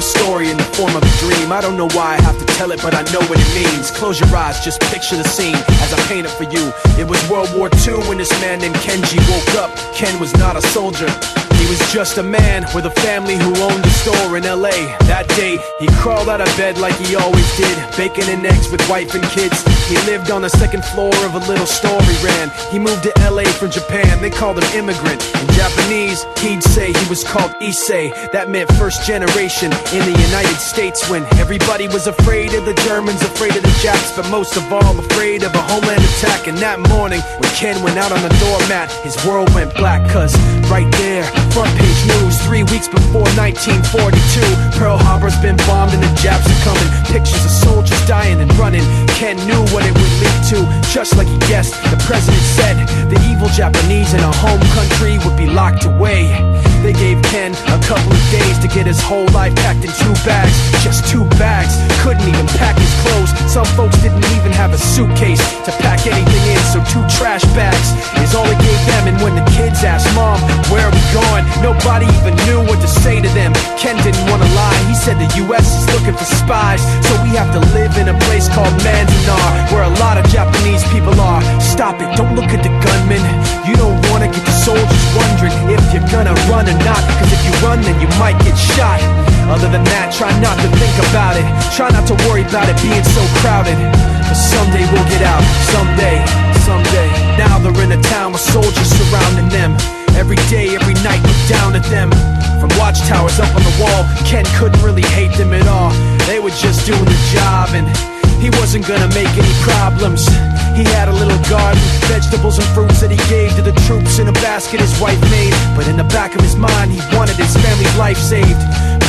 story in the form of a dream. I don't know why I have to tell it, but I know what it means. Close your eyes, just picture the scene as I paint it for you. It was World War II when this man named Kenji woke up. Ken was not a soldier, he was just a man with a family who owned a store in LA. That day, he crawled out of bed like he always did, bacon and eggs with wife and kids. He lived on the second floor of a little store he ran. He moved to LA from Japan, they called him immigrant. In Japanese, he'd say he was called Issei. That meant first generation in the United States, when everybody was afraid of the Germans, afraid of the Japs, but most of all afraid of a homeland attack. And that morning, when Ken went out on the doormat, his world went black, cause right there, front page news, 3 weeks before 1942, Pearl Harbor's been bombed and the Japs are coming. Pictures of soldiers dying and running. Ken knew what it would lead to, just like he guessed. The president said the evil Japanese in our home country would be locked away. They gave Ken a couple of days to get his whole life packed in 2 bags. Just 2 bags, couldn't even pack his clothes. Some folks didn't even have a suitcase to pack anything in, so 2 trash bags is all he gave them. And when the kids asked Mom, where are we going, nobody even knew what to say to them. Ken didn't want to lie, he said the US is looking for spies, so we have to live in a place called Manzanar, where a lot of Japanese people are. Stop it, don't look at the gunman. You don't want to get the soldiers wondering if you're gonna run or not, cause if you run then you might get shot. Other than that, try not to think about it. Try not to worry about it being so crowded. But someday we'll get out, someday, someday. Now they're in a town with soldiers surrounding them. Every day, every night, look down at them. From watchtowers up on the wall, Ken couldn't really hate them at all. They were just doing the job, and he wasn't gonna make any problems. He had a little garden, vegetables and fruits that he gave to the troops in a basket his wife made. But in the back of his mind, he wanted his family's life saved.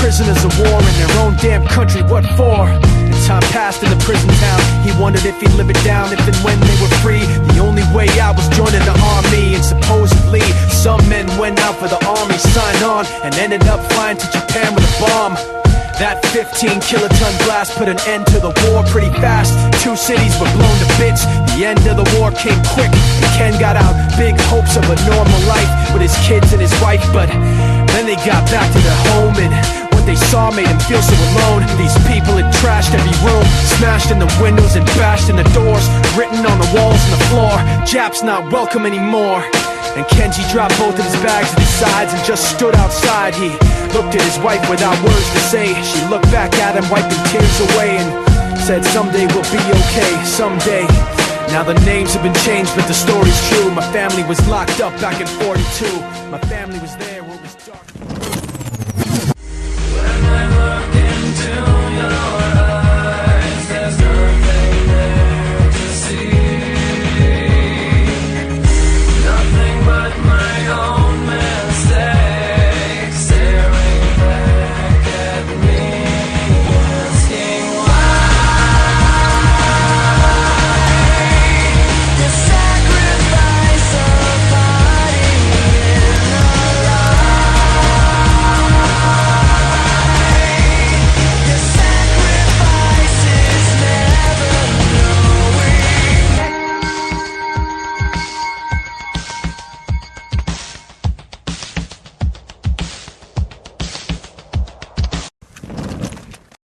Prisoners of war in their own damn country, what for? As time passed in the prison town, he wondered if he'd live it down if and when they were free. The only way out was joining the army, and supposedly some men went out for the army, signed on, and ended up flying to Japan with a bomb. That 15-kiloton blast put an end to the war pretty fast. 2 cities were blown to bits. The end of the war came quick, and Ken got out big hopes of a normal life with his kids and his wife. But then they got back to their home, and what they saw made him feel so alone. These people had trashed every room, smashed in the windows and bashed in the doors, written on the walls and the floor, Japs not welcome anymore. And Kenji dropped both of his bags at his sides and just stood outside. He looked at his wife without words to say. She looked back at him, wiping tears away, and said, someday we'll be okay, someday. Now the names have been changed, but the story's true. My family was locked up back in '42. My family was there where it was dark.